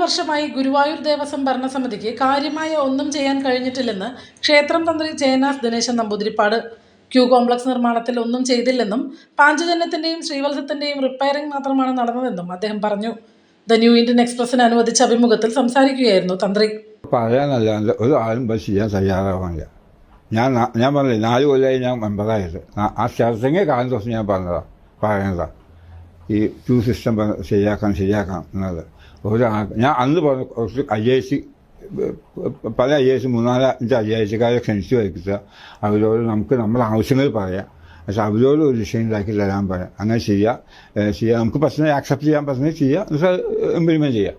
വർഷമായി ഗുരുവായൂർ ദേവസ്വം ഭരണസമിതിക്ക് കാര്യമായ ഒന്നും ചെയ്യാൻ കഴിഞ്ഞിട്ടില്ലെന്ന് ക്ഷേത്രം തന്ത്രി ജയനാഥ് ദിനേശൻ നമ്പൂതിരിപ്പാട്. ക്യൂ കോംപ്ലക്സ് നിർമ്മാണത്തിൽ ഒന്നും ചെയ്തില്ലെന്നും പാഞ്ചജന്യത്തിന്റെയും ശ്രീവത്സത്തിന്റെയും റിപ്പയറിംഗ് മാത്രമാണ് നടന്നതെന്നും അദ്ദേഹം പറഞ്ഞു. ദ ന്യൂ ഇന്ത്യൻ എക്സ്പ്രസിന് അനുവദിച്ച അഭിമുഖത്തിൽ സംസാരിക്കുകയായിരുന്നു തന്ത്രി. പറയാനല്ലാണ്ട് ഒരു ആളും ചെയ്യാൻ തയ്യാറാവാനില്ല. ഞാൻ പറഞ്ഞില്ലേ 4 കൊല്ലമായി ഞാൻ മെമ്പറായിട്ട് ആ സ്റ്റാർട്ടിങ്ങേ കാലം ദിവസം ഞാൻ പറയുന്നതാ ഈ ക്യൂ സിസ്റ്റം ശരിയാക്കാം എന്നത്. ഞാൻ അന്ന് പറഞ്ഞു കുറച്ച് IAC പല IAC 3-4-5 IACക്കാരെ ക്ഷണിച്ചു വയ്ക്കുക. അവരോട് നമ്മുടെ ആവശ്യങ്ങൾ പറയാം. പക്ഷെ അവരോട് ഒരു വിഷയം ഉണ്ടാക്കി തരാൻ പറയാം. അങ്ങനെ ചെയ്യാം, നമുക്ക് പ്രശ്നം ആക്സെപ്റ്റ് ചെയ്യാൻ പറ്റുന്നത് ചെയ്യാം, എന്നുവെച്ചാൽ ഇംപ്ലിമെൻറ്റ് ചെയ്യാം.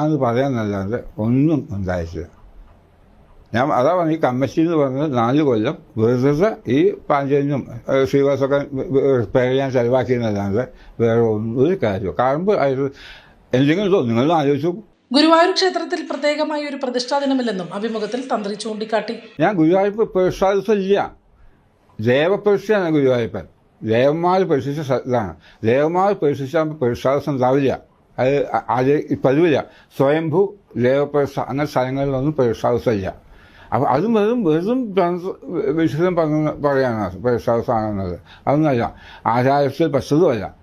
അത് പറയാനല്ലാതെ ഒന്നും ഉണ്ടായിട്ടില്ല. ഞാൻ അതാ പറഞ്ഞു, ഈ കമ്മിറ്റി എന്ന് പറഞ്ഞത് 4 കൊല്ലം വെറുതെ ഈ പാഞ്ചജന്യം ശ്രീവാസമൊക്കെ റിപ്പയർ ചെയ്യാൻ ചെലവാക്കിയെന്നല്ലാതെ വേറെ ഒരു കാര്യം കാണുമ്പോൾ എന്തെങ്കിലും നിങ്ങൾ ആലോചിച്ചു. ഗുരുവായൂർ ക്ഷേത്രത്തിൽ പ്രത്യേകമായി ഒരു പ്രതിഷ്ഠാ ദിനമില്ലെന്നും അഭിമുഖത്തിൽ തന്ത്രി ചൂണ്ടിക്കാട്ടി. ഞാൻ ഗുരുവായൂർ പ്രതിഷ്ഠാ ദിവസം ഇല്ല, ദേവപ്രതിഷ്ഠയാണ് ഗുരുവായൂരപ്പൻ. ദേവന്മാർ പ്രതിഷ്ഠിച്ച ഇതാണ്. ദേവന്മാർ പ്രതിഷ്ഠിച്ചാൽ പ്രതിഷ്ഠാ ദിവസം ഉണ്ടാവില്ല. അത് പതിവില്ല. സ്വയംഭൂ ദേവപ്രതിഷ്ഠ അങ്ങനെ സ്ഥലങ്ങളിലൊന്നും പ്രതിഷ്ഠാ ദിവസം ഇല്ല. അപ്പം അതും വെറും വിശുദ്ധം പറയാണ് പ്രതിഷ്ഠാ ദിവസമാണെന്നത്. അതൊന്നുമല്ല, ആചാരത്തിൽ പെട്ടതുമല്ല.